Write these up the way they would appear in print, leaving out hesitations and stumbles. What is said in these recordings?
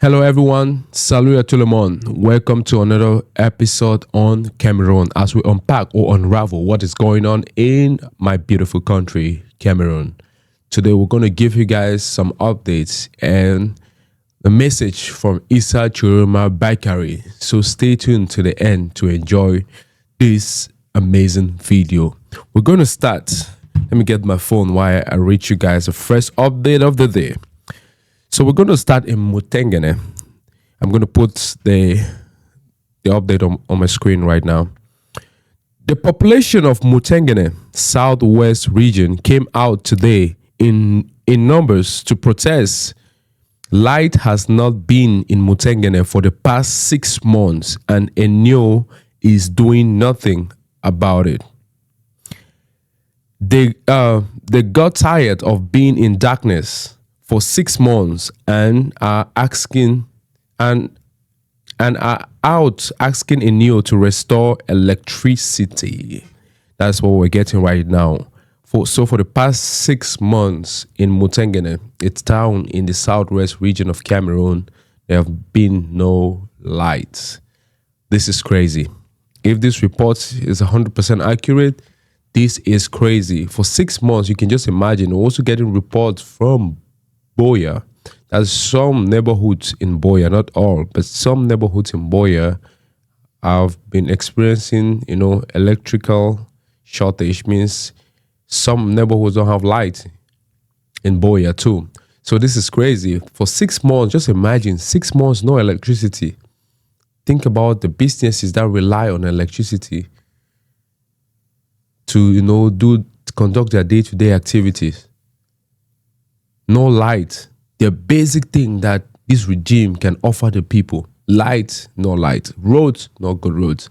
Hello everyone, salut à tout le monde. Welcome to another episode on Cameroon as we unpack or unravel what is going on in my beautiful country, Cameroon. Today we're going to give you guys some updates and the message from Issa Tchiroma Bakary. So stay tuned to the end to enjoy this amazing video. We're going to start. Let me get my phone while I reach you guys a fresh update of the day. So we're going to start in Mutengene. I'm going to put the update on my screen right now. The population of Mutengene, southwest region, came out today in numbers to protest. Light has not been in Mutengene for the past 6 months, and Enyo is doing nothing about it. They got tired of being in darkness for 6 months and are asking and are out asking Enyo to restore electricity. That's what we're getting right now. For the past 6 months in Mutengene, it's town in the southwest region of Cameroon, there have been no lights. This is crazy. If this report is 100% accurate, this is crazy. For 6 months, you can just imagine. We're also getting reports from Biya. There's some neighborhoods in Biya, not all, but some neighborhoods in Biya have been experiencing, electrical shortage. Means some neighborhoods don't have light in Biya too. So this is crazy. For 6 months, just imagine 6 months, no electricity. Think about the businesses that rely on electricity to conduct their day-to-day activities. No light, the basic thing that this regime can offer the people. Light, no light. Roads, no good roads.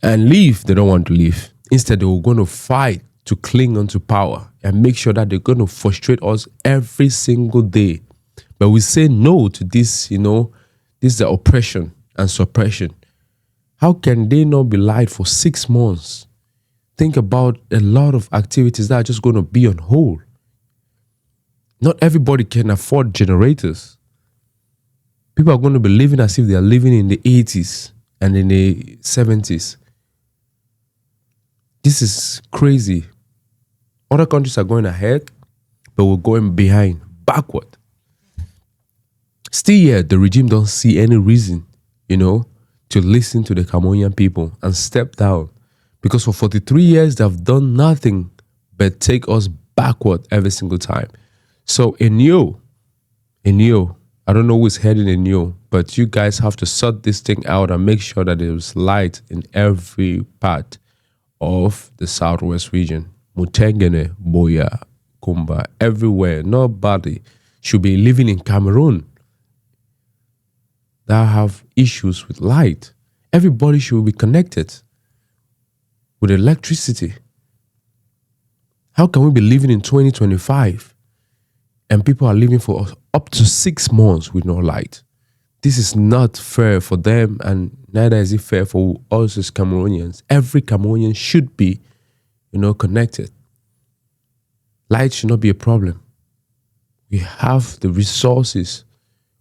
And leave, they don't want to leave. Instead, they were going to fight to cling onto power and make sure that they're going to frustrate us every single day. But we say no to this, this is the oppression and suppression. How can they not be light for 6 months? Think about a lot of activities that are just going to be on hold. Not everybody can afford generators. People are going to be living as if they are living in the 80s and in the 70s. This is crazy. Other countries are going ahead, but we're going behind, backward. Still yet, the regime don't see any reason, to listen to the Cameroonian people and step down. Because for 43 years, they've done nothing but take us backward every single time. So Enyo, I don't know who's heading Enyo, but you guys have to sort this thing out and make sure that there's light in every part of the southwest region. Mutengene, Biya, Kumba, everywhere. Nobody should be living in Cameroon that have issues with light. Everybody should be connected with electricity. How can we be living in 2025 and people are living for up to 6 months with no light? This is not fair for them, and neither is it fair for us as Cameroonians. Every Cameroonian should be, connected. Light should not be a problem. We have the resources.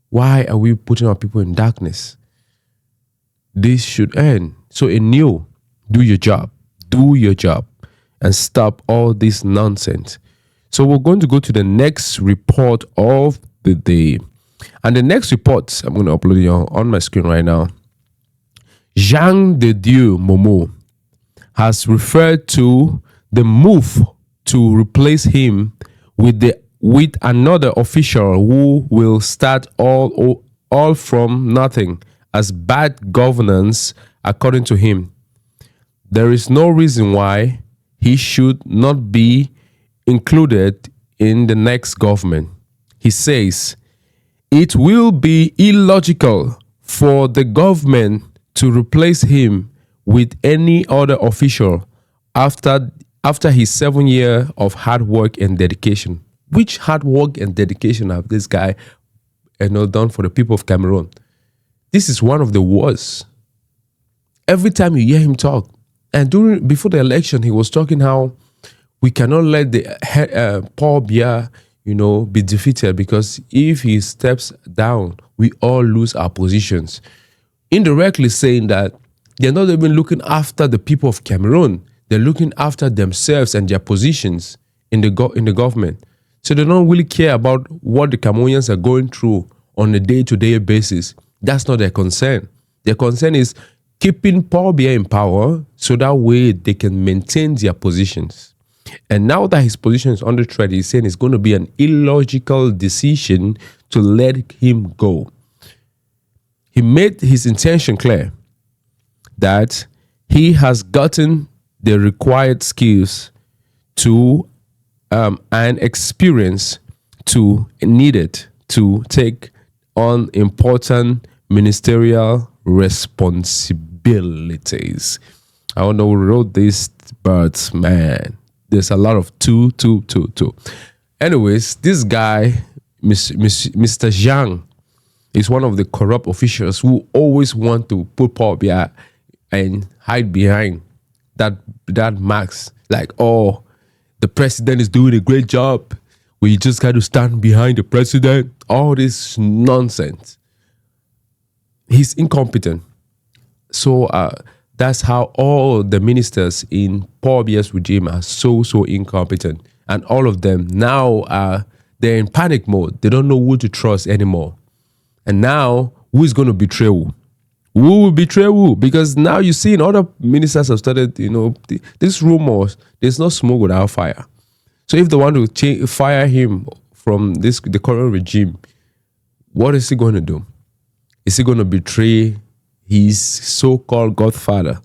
Why are we putting our people in darkness? This should end. So Enyo, do your job. Do your job and stop all this nonsense. So we're going to go to the next report of the day. And the next report, I'm going to upload it on my screen right now. Jean de Dieu Momo has referred to the move to replace him with another official who will start all from nothing as bad governance, according to him. There is no reason why he should not be included in the next government. He says, it will be illogical for the government to replace him with any other official after his 7 years of hard work and dedication. Which hard work and dedication have this guy done for the people of Cameroon? This is one of the worst. Every time you hear him talk, and before the election, he was talking how we cannot let the Paul Biya, be defeated, because if he steps down, we all lose our positions. Indirectly saying that they're not even looking after the people of Cameroon. They're looking after themselves and their positions in the government. So they don't really care about what the Cameroonians are going through on a day-to-day basis. That's not their concern. Their concern is keeping Paul Biya in power so that way they can maintain their positions. And now that his position is under threat, he's saying it's going to be an illogical decision to let him go. He made his intention clear that he has gotten the required skills to and experience needed to take on important ministerial responsibilities. I don't know who wrote this, but man, there's a lot of two. Anyways, this guy, Mr. Zhang, is one of the corrupt officials who always want to put Paul Biya and hide behind that mask. Like, oh, the president is doing a great job. We just got to stand behind the president. All this nonsense. He's incompetent. So that's how all the ministers in Paul Biya's regime are so incompetent. And all of them now they're in panic mode. They don't know who to trust anymore. And now, who is going to betray who? Who will betray who? Because now you're seeing other ministers have started, these rumors, there's no smoke without fire. So if they want to fire him from the current regime, what is he going to do? Is he going to betray his so-called godfather?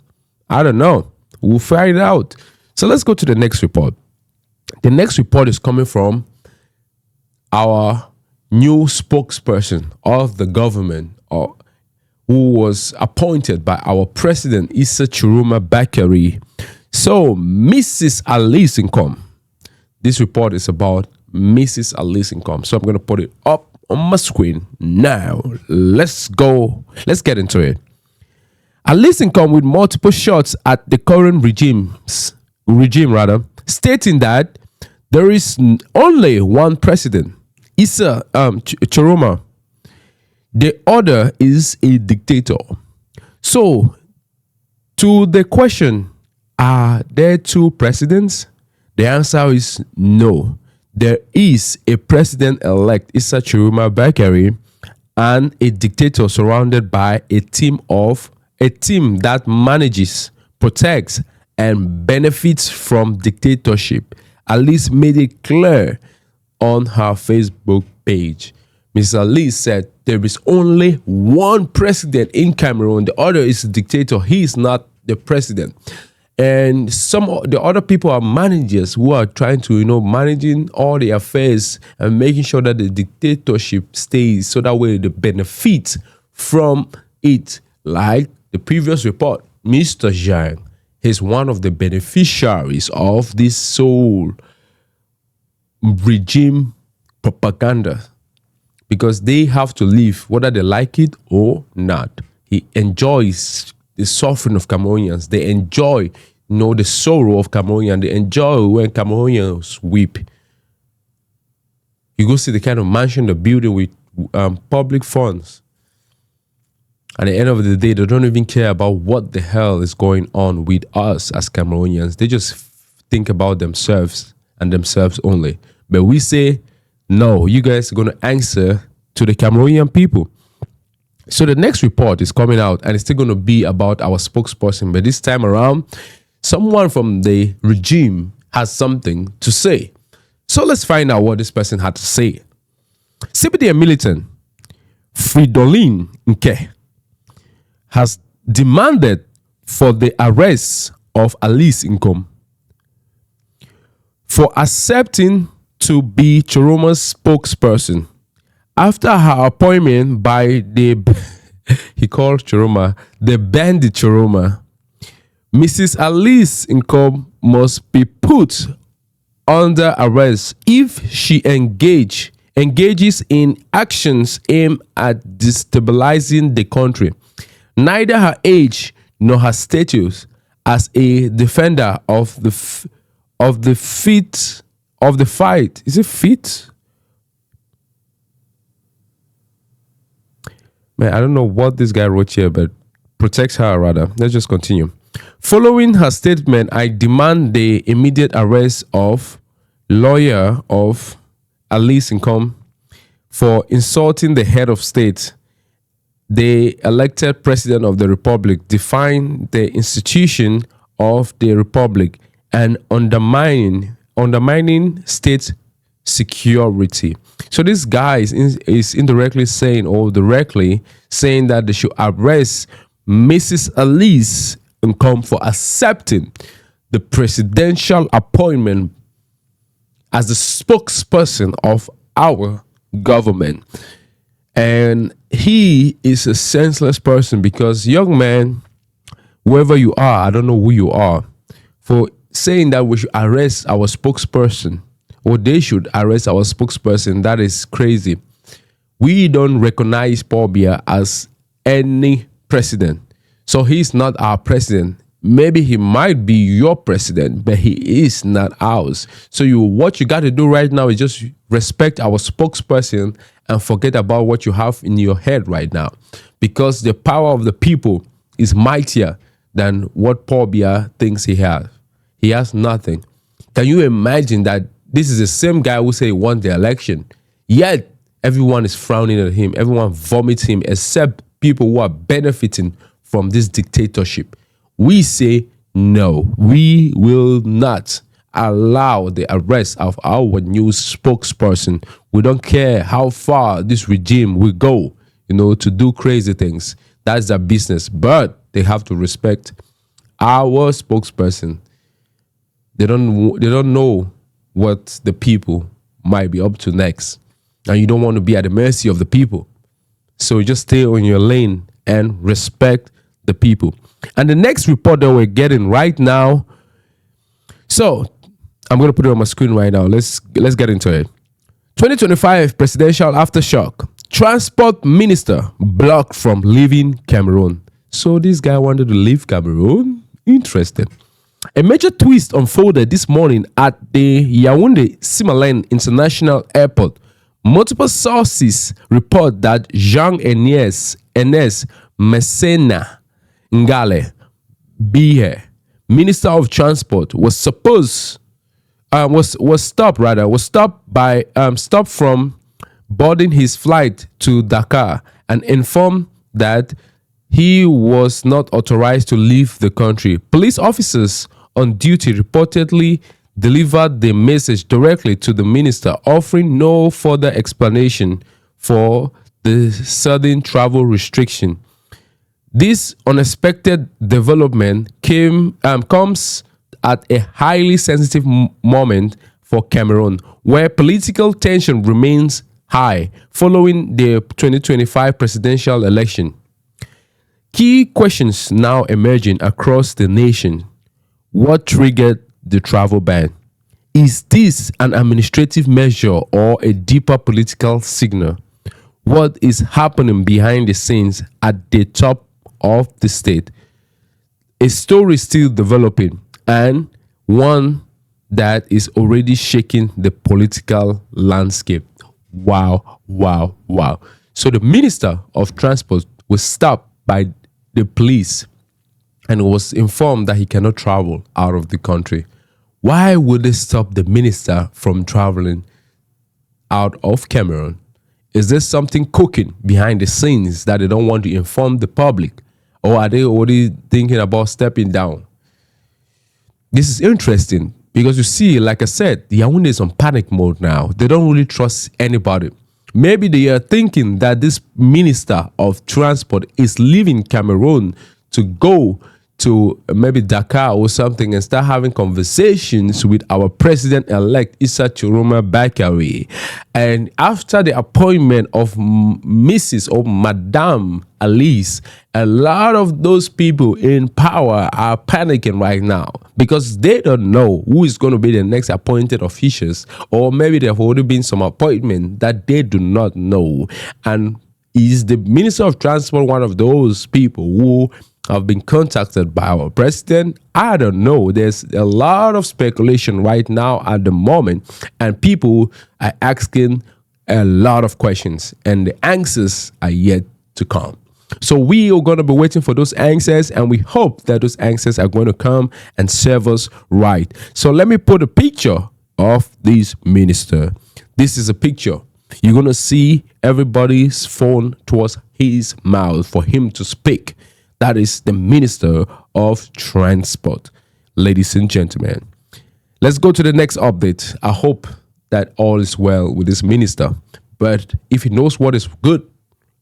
I don't know. We'll find out. So let's go to the next report. The next report is coming from our new spokesperson of the government, who was appointed by our president, Issa Tchiroma Bakary. So, Mrs. Ali's income. This report is about Mrs. Ali's income. So, I'm going to put it up on my screen now. Let's go. Let's get into it. Ali's income with multiple shots at the current regime, stating that there is only one president, Issa Tchiroma. The other is a dictator. So, to the question, are there two presidents? The answer is no. There is a president-elect, Issa Tchiroma Bakary, and a dictator surrounded by a team that manages, protects, and benefits from dictatorship. Alice made it clear on her Facebook page. Ms. Ali said there is only one president in Cameroon. The other is a dictator. He is not the president. And some of the other people are managers who are trying to, managing all the affairs and making sure that the dictatorship stays so that way they benefit from it. Like the previous report, Mr. Zhang is one of the beneficiaries of this sole regime propaganda, because they have to live whether they like it or not. He enjoys the suffering of Cameroonians. They enjoy, the sorrow of Cameroonians. They enjoy when Cameroonians weep. You go see the kind of mansion they're building with public funds. At the end of the day, they don't even care about what the hell is going on with us as Cameroonians. They just think about themselves and themselves only. But we say, no, you guys are going to answer to the Cameroonian people. So the next report is coming out and it's still going to be about our spokesperson. But this time around, someone from the regime has something to say. So let's find out what this person had to say. CPDM militant Fridolin Nke has demanded for the arrest of Ali's income for accepting to be Tchiroma's spokesperson after her appointment by he called Tchiroma the bandit Tchiroma. Mrs. Ali's income must be put under arrest if she engages in actions aimed at destabilizing the country. Neither her age nor her status as a defender of the fight. Is it fit? Man, I don't know what this guy wrote here, but protects her rather. Let's just continue. Following her statement, I demand the immediate arrest of lawyer of Alice Income for insulting the head of state, the elected president of the republic, defying the institution of the republic, and undermining state security. So this guy is indirectly saying, or directly saying, that they should arrest Mrs. Alice Income for accepting the presidential appointment as the spokesperson of our government. And he is a senseless person, because, young man, whoever you are, I don't know who you are, for saying that we should arrest our spokesperson, or they should arrest our spokesperson, that is crazy. We don't recognize Paul Biya as any president. So he's not our president. Maybe he might be your president, but he is not ours. So what you got to do right now is just respect our spokesperson and forget about what you have in your head right now. Because the power of the people is mightier than what Paul Biya thinks he has. He has nothing. Can you imagine that this is the same guy who say he won the election, yet everyone is frowning at him, everyone vomits him, except people who are benefiting from this dictatorship? We say no, we will not allow the arrest of our new spokesperson. We don't care how far this regime will go, to do crazy things. That's their business, but they have to respect our spokesperson. They don't know what the people might be up to next, and you don't want to be at the mercy of the people. So just stay on your lane and respect the people. And the next report that we're getting right now, so I'm going to put it on my screen right now. Let's get into it. 2025 presidential aftershock. Transport minister blocked from leaving Cameroon. So this guy wanted to leave Cameroon? Interesting. A major twist unfolded this morning at the Yaoundé Simalène International Airport. Multiple sources report that Ernest Masséna, Ngalle, Bibehe, Minister of Transport, was stopped from boarding his flight to Dakar and informed that he was not authorized to leave the country. Police officers on duty reportedly delivered the message directly to the minister, offering no further explanation for the sudden travel restriction. This unexpected development comes at a highly sensitive moment for Cameroon, where political tension remains high following the 2025 presidential election. Key questions now emerging across the nation. What triggered the travel ban? Is this an administrative measure or a deeper political signal? What is happening behind the scenes at the top of the state? A story still developing, and one that is already shaking the political landscape. Wow. So the Minister of Transport was stopped by the police and was informed that he cannot travel out of the country. Why would they stop the minister from traveling out of Cameroon? Is there something cooking behind the scenes that they don't want to inform the public? Or are they already thinking about stepping down? This is interesting because you see, like I said, Yaoundé is on panic mode now. They don't really trust anybody. Maybe they are thinking that this Minister of Transport is leaving Cameroon to go to maybe Dakar or something and start having conversations with our president-elect Issa Tchiroma Bakary. And after the appointment of Mrs. or Madame Alice, a lot of those people in power are panicking right now because they don't know who is going to be the next appointed officials, or maybe there have already been some appointment that they do not know. And is the Minister of Transport one of those people who have been contacted by our president? I don't know. There's a lot of speculation right now at the moment, and people are asking a lot of questions, and the answers are yet to come. So we are going to be waiting for those answers, and we hope that those answers are going to come and serve us right. So let me put a picture of this minister. This is a picture. You're going to see everybody's phone towards his mouth for him to speak. That is the Minister of Transport. Ladies and gentlemen, let's go to the next update. I hope that all is well with this minister. But if he knows what is good,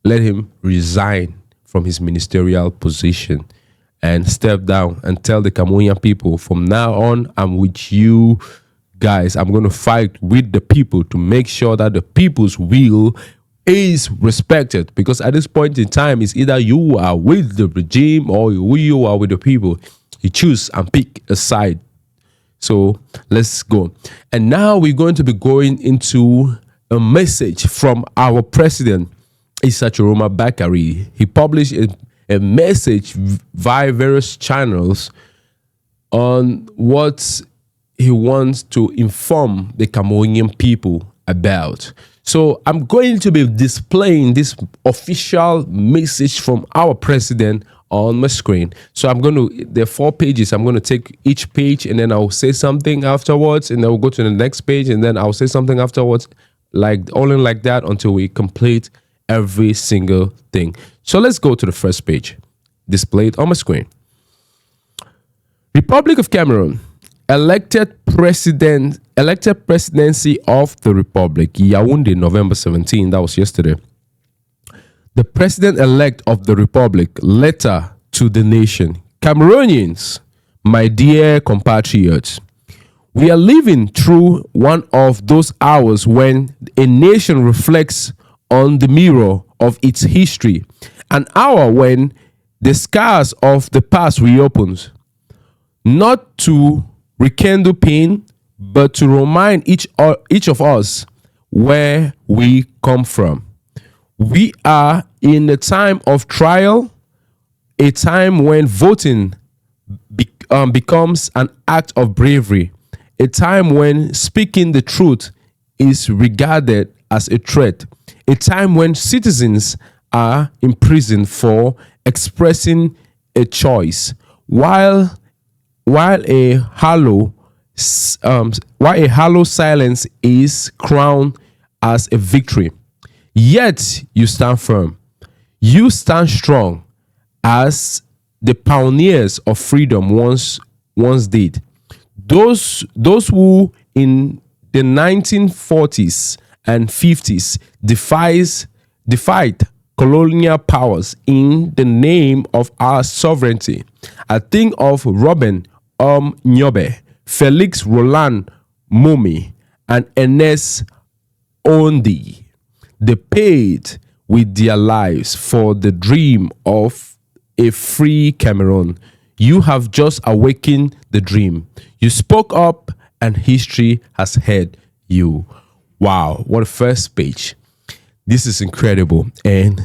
let him resign from his ministerial position and step down and tell the Cameroonian people, from now on, I'm with you guys. I'm going to fight with the people to make sure that the people's will is respected. Because at this point in time, it's either you are with the regime or you are with the people. You choose and pick a side. So let's go. And now we're going to be going into a message from our president, Issa Tchiroma Bakary. He published a message via various channels on what he wants to inform the Cameroonian people about. So I'm going to be displaying this official message from our president on my screen. So there are 4 pages. I'm going to take each page and then I'll say something afterwards, and then we'll go to the next page and then I'll say something afterwards, only like that until we complete every single thing. So let's go to the first page displayed on my screen. Republic of Cameroon, elected presidency of the Republic, Yaoundé, November 17. That was yesterday. The president-elect of the Republic, letter to the nation. Cameroonians, my dear compatriots, we are living through one of those hours when a nation reflects on the mirror of its history, an hour when the scars of the past reopens, not to rekindle pain, but to remind each of us where we come from. We are in a time of trial, a time when voting becomes an act of bravery, a time when speaking the truth is regarded as a threat, a time when citizens are imprisoned for expressing a choice, while a hollow silence is crowned as a victory. Yet you stand firm. You stand strong, as the pioneers of freedom once did. Those who in the 1940s and 50s defied colonial powers in the name of our sovereignty. I think of Robin Nyobè, Felix Roland Moumié, and Ernest. They paid with their lives for the dream of a free Cameroon. You have just awakened the dream. You spoke up and history has heard you. Wow, what a first page. This is incredible. And,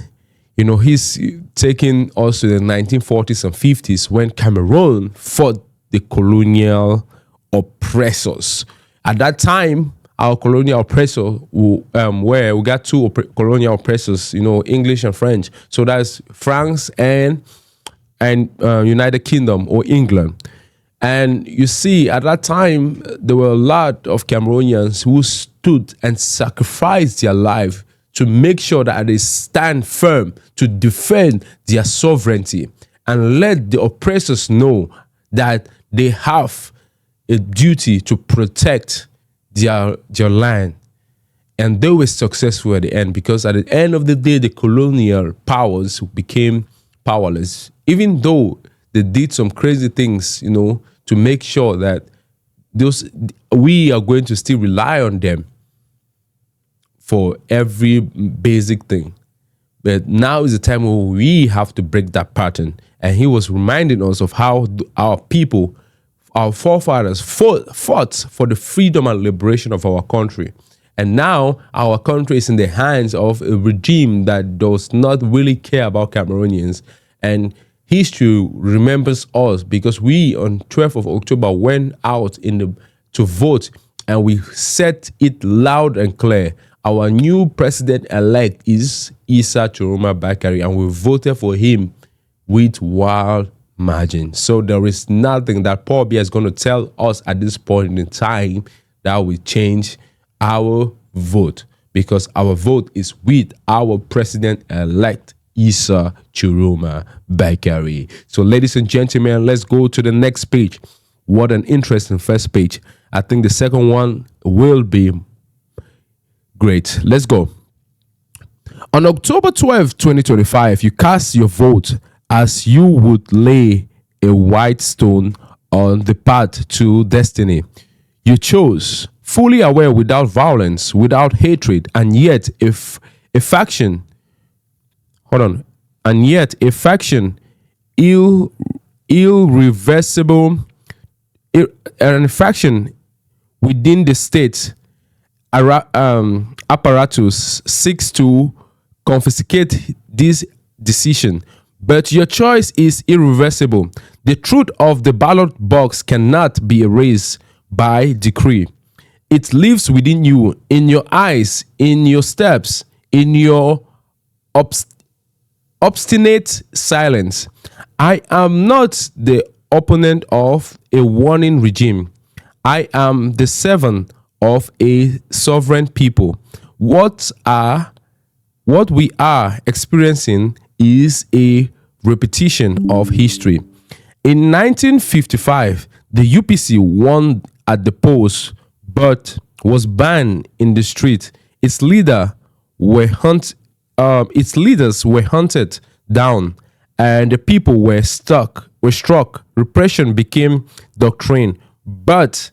he's taking us to the 1940s and 50s when Cameroon fought the colonial oppressors. At that time, our colonial oppressor, where we got 2 colonial oppressors, English and French. So that's France and United Kingdom or England. And you see, at that time, there were a lot of Cameroonians who stood and sacrificed their life to make sure that they stand firm to defend their sovereignty and let the oppressors know that they have a duty to protect their land. And they were successful at the end, because at the end of the day, the colonial powers became powerless, even though they did some crazy things, to make sure that we are going to still rely on them for every basic thing. But now is the time where we have to break that pattern. And he was reminding us of how our people, our forefathers fought for the freedom and liberation of our country. And now our country is in the hands of a regime that does not really care about Cameroonians. And history remembers us, because we on 12th of October went out to vote, and we said it loud and clear. our new president-elect is Issa Tchiroma Bakary, and we voted for him with wild margin. So there is nothing that Paul Biya is going to tell us at this point in time that will change our vote, because our vote is with our president-elect, Issa Tchiroma Bakary. So ladies and gentlemen, let's go to the next page. What an interesting first page. I think the second one will be great. Let's go. On October 12, 2025, you cast your vote as you would lay a white stone on the path to destiny. You chose, fully aware, without violence, without hatred, and yet if a faction, irreversible, an faction within the state apparatus seeks to confiscate this decision. But your choice is irreversible. The truth of the ballot box cannot be erased by decree. It lives within you, in your eyes, in your steps, in your obstinate silence. I am not the opponent of a warning regime. I am the servant of a sovereign people. What we are experiencing is a repetition of history. In 1955, the UPC won at the polls but was banned in the street. Its leaders were hunted down, and the people were struck. Repression became doctrine, but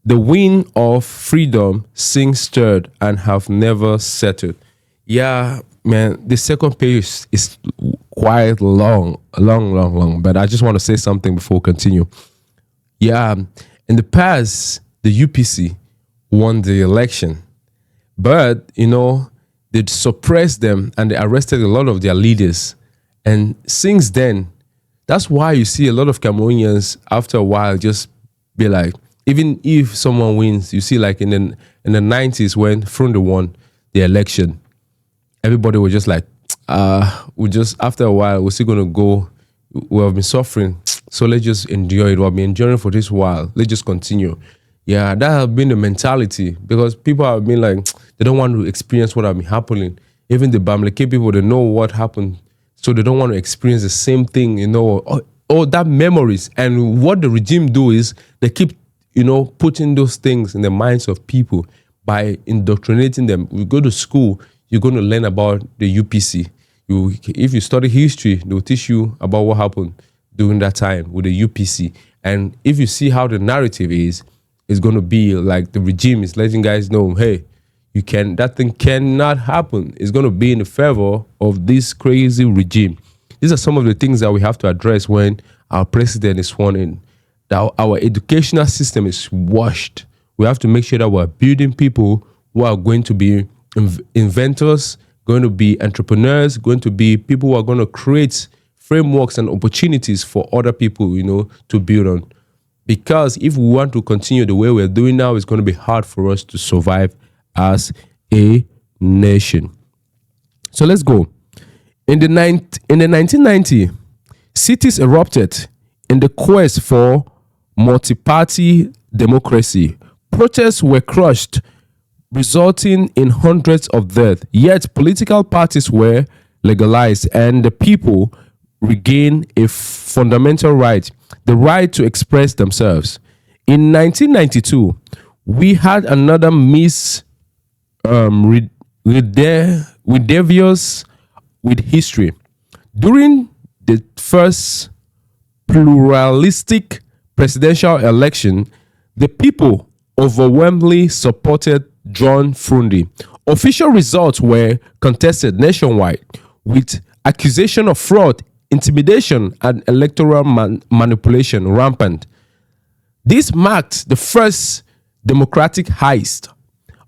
the wind of freedom sings stirred and have never settled. Yeah, man, the second page is quite long, but I just want to say something before we continue. Yeah, in the past, the UPC won the election, but, they suppressed them and they arrested a lot of their leaders. And since then, that's why you see a lot of Cameroonians after a while just be like, even if someone wins, you see like in the 90s when Fronde won the election, everybody was just like, after a while, we're still going to go, we have been suffering, so let's just endure it. We've been enduring for this while, let's just continue. Yeah, that has been the mentality, because people have been like, they don't want to experience what has been happening. Even the Bamileke people, they know what happened, so they don't want to experience the same thing, all that memories. And what the regime do is they keep, putting those things in the minds of people by indoctrinating them. You go to school, you're going to learn about the UPC. If you study history, they will teach you about what happened during that time with the UPC. And if you see how the narrative is, it's going to be like the regime is letting guys know, hey, that thing cannot happen. It's going to be in the favor of this crazy regime. These are some of the things that we have to address when our president is sworn in. That our educational system is washed. We have to make sure that we're building people who are going to be inventors, going to be entrepreneurs, going to be people who are going to create frameworks and opportunities for other people, to build on. Because if we want to continue the way we're doing now, it's going to be hard for us to survive as a nation. So let's go. In the 1990s, cities erupted in the quest for multi-party democracy. Protests were crushed, resulting in hundreds of deaths. Yet political parties were legalized and the people regained a fundamental right, the right to express themselves. In 1992, we had another ridiculous with history. During the first pluralistic presidential election, the people overwhelmingly supported John Fronde. Official results were contested nationwide, with accusation of fraud, intimidation, and electoral manipulation rampant. This marked the first democratic heist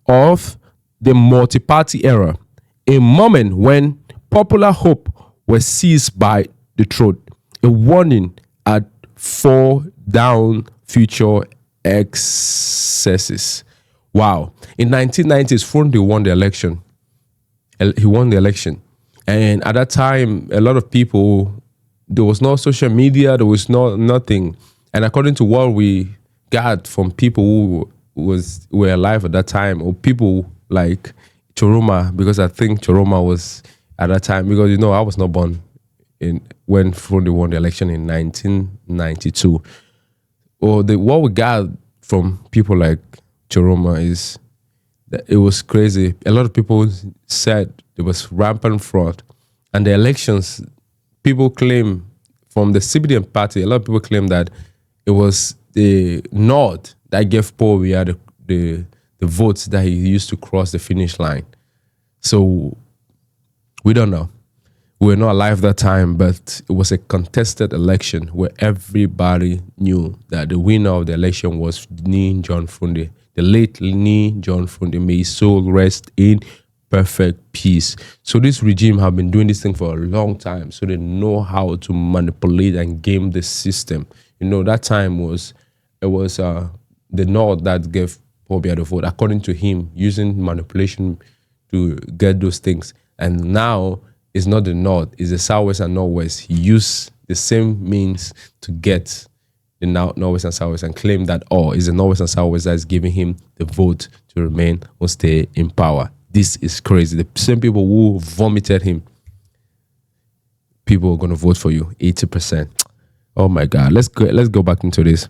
of the multi-party era, a moment when popular hope was seized by the throat, a warning for down future excesses. Wow. In 1990s, Fundi won the election. He won the election. And at that time, a lot of people, there was no social media, there was nothing. And according to what we got from people who were alive at that time, or people like Tchiroma, because I think Tchiroma was at that time, because I was not born when Fundi won the election in 1992. Or what we got from people like Tchiroma is that it was crazy. A lot of people said there was rampant fraud. And the elections, people claim from the CBDM party, a lot of people claim that it was the North that gave Paul Biya the votes that he used to cross the finish line. So we don't know. We were not alive that time, but it was a contested election where everybody knew that the winner of the election was Ni John Fundi, the late Ni John Fundi. May his soul rest in perfect peace. So this regime have been doing this thing for a long time, so they know how to manipulate and game the system. That time it was the North that gave Paul Biya the vote, according to him, using manipulation to get those things. And now it's not the North, it's the Southwest and Northwest. He used the same means to get the Northwest and Southwest and claim that, it's the Northwest and Southwest that is giving him the vote to remain or stay in power. This is crazy. The same people who vomited him, people are going to vote for you, 80%. Oh my God, let's go back into this.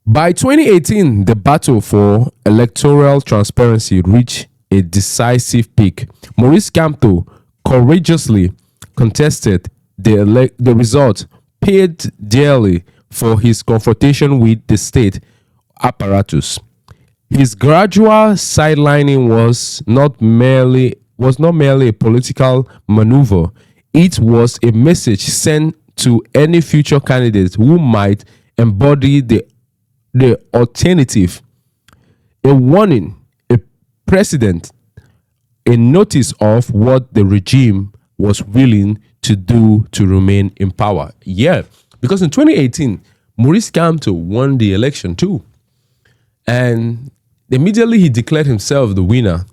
By 2018, the battle for electoral transparency reached a decisive peak. Maurice Kamto courageously contested the result, paid dearly for his confrontation with the state apparatus. His gradual sidelining was not merely a political maneuver. It was a message sent to any future candidate who might embody the alternative. A warning, a precedent, a notice of what the regime was willing to do to remain in power. Yeah, because in 2018, Maurice Kamto won the election too. And immediately he declared himself the winner.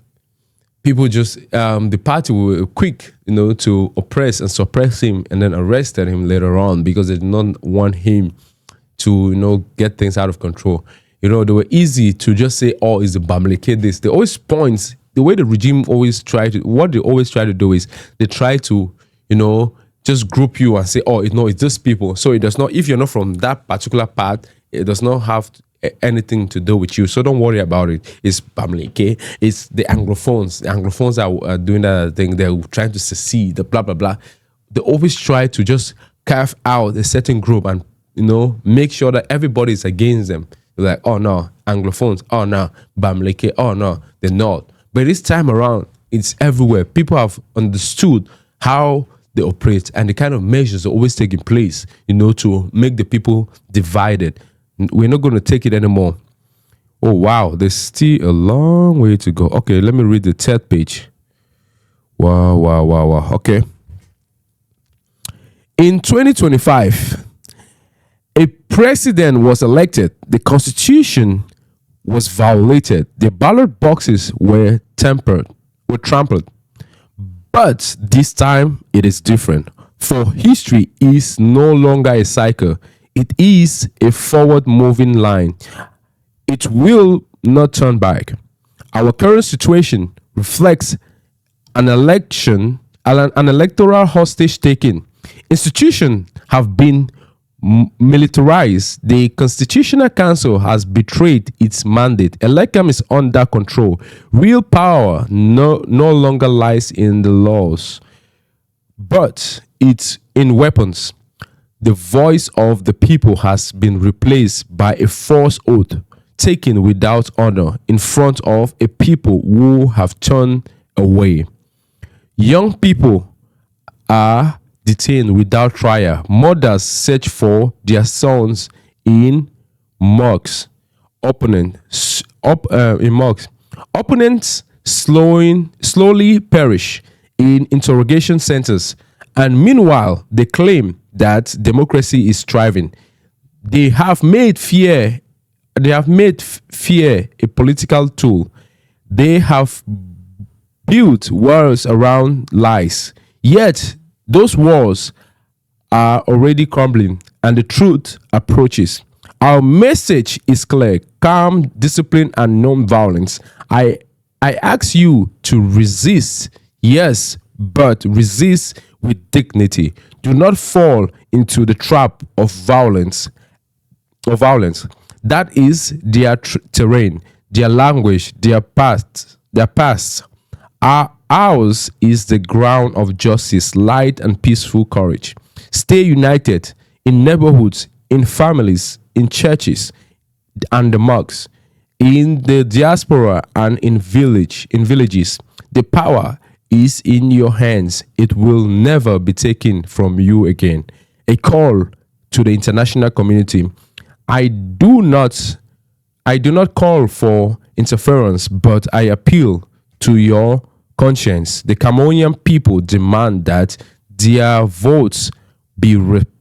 People just, the party were quick, to oppress and suppress him and then arrested him later on because they did not want him to, get things out of control. They were easy to just say, it's the Bamileke this. They always point, the way the regime what they always try to do is they try to, just group you and say, it's just people. So it does not, if you're not from that particular part, it does not have anything to do with you. So don't worry about it. It's Bamileke. It's the Anglophones. The Anglophones are doing that thing. They're trying to secede, the blah, blah, blah. They always try to just carve out a certain group and, make sure that everybody is against them. They're like, oh no, Anglophones. Oh no, Bamileke. Oh no, the North. But this time around, it's everywhere. People have understood how they operate and the kind of measures are always taking place, to make the people divided. We're not going to take it anymore. Oh, wow. There's still a long way to go. Okay, let me read the third page. Wow. Okay. In 2025, a president was elected. The constitution was violated. The ballot boxes were trampled. But this time, it is different. For history is no longer a cycle. It is a forward-moving line. It will not turn back. Our current situation reflects an electoral hostage taking. Institutions have been militarized. The Constitutional Council has betrayed its mandate. Elecam is under control. Real power no longer lies in the laws, but it's in weapons. The voice of the people has been replaced by a false oath taken without honor in front of a people who have turned away. Young people are detained without trial. Mothers search for their sons in mosques. Opponents slowly perish in interrogation centers. And meanwhile, they claim that democracy is thriving. They have made fear they have made fear a political tool. They have built walls around lies. Yet those walls are already crumbling and the truth approaches. Our message is clear: calm, discipline, and non-violence. I ask you to resist, yes, but resist with dignity. Do not fall into the trap of violence. That is their terrain, their language, their past. Ours is the ground of justice, light, and peaceful courage. Stay united in neighborhoods, in families, in churches, and the mosques, in the diaspora, and in villages. The power is in your hands. It will never be taken from you again. A call to the international community. I do not call for interference, but I appeal to your conscience. The Cameroonian people demand that their votes be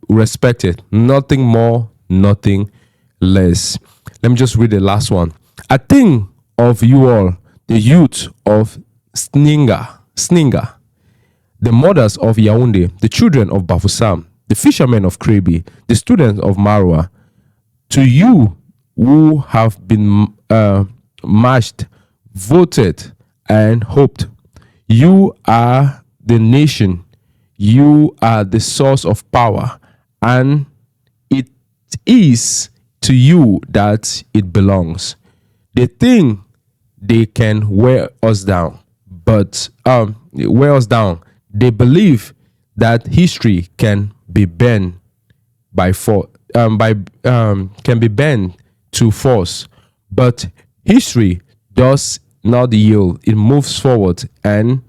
respected. Nothing more, nothing less. Let me just read the last one. I think of you all, the youth of Sninga, the mothers of Yaoundé, the children of Bafoussam, the fishermen of Krebi, the students of Marwa. To you who have been marched, voted, and hoped, you are the nation. You are the source of power, and it is to you that it belongs. They think they can wear us down, but They believe that history can be bent can be bent to force, but history does not yield. It moves forward, and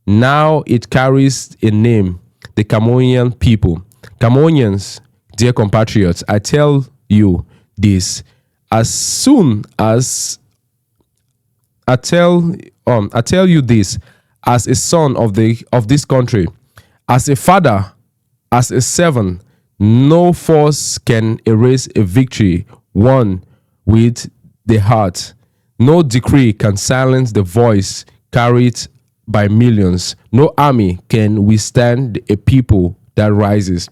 now it carries a name: the Cameroonian people. Cameroonians, dear compatriots, I tell you this: as soon as I tell you this, as a son of this country, as a father, as a servant, no force can erase a victory won with the heart. No decree can silence the voice carried by millions. No army can withstand a people that rises.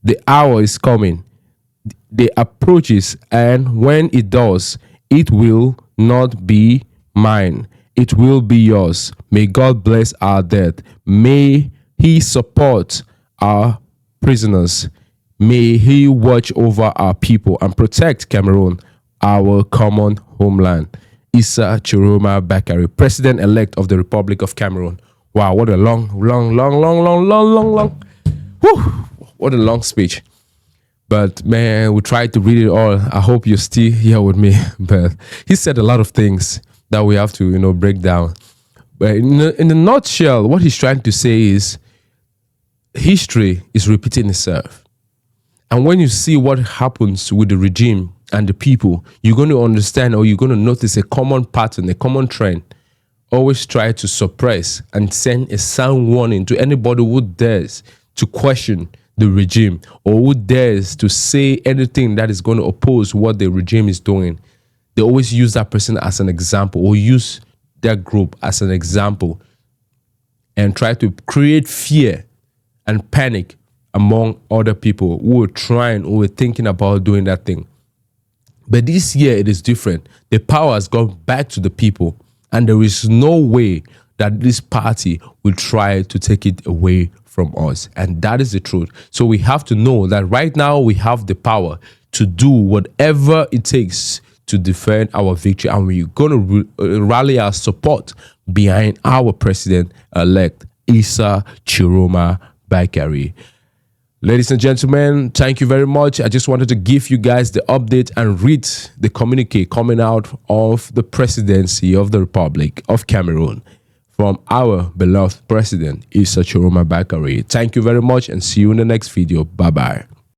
The hour is coming. The approaches, and when it does, it will not be mine. It will be yours. May God bless our death. May He support our prisoners. May He watch over our people and protect Cameroon, our common homeland. Issa Tchiroma Bakary, President-elect of the Republic of Cameroon. Wow, what a long. Whew, what a long speech. But man, we tried to read it all. I hope you're still here with me. But he said a lot of things that we have to, break down. But in a nutshell, what he's trying to say is history is repeating itself. And when you see what happens with the regime and the people, you're going to understand, or you're going to notice a common pattern, a common trend. Always try to suppress and send a sound warning to anybody who dares to question the regime, or who dares to say anything that is going to oppose what the regime is doing. They always use that person as an example, or use that group as an example, and try to create fear and panic among other people who were thinking about doing that thing. But this year it is different. The power has gone back to the people, and there is no way that this party will try to take it away from us. And that is the truth. So we have to know that right now we have the power to do whatever it takes to defend our victory, and we're going to rally our support behind our president-elect, Issa Tchiroma Bakary. Ladies and gentlemen, thank you very much. I just wanted to give you guys the update and read the communique coming out of the presidency of the Republic of Cameroon from our beloved president, Issa Tchiroma Bakary. Thank you very much, and see you in the next video. Bye-bye.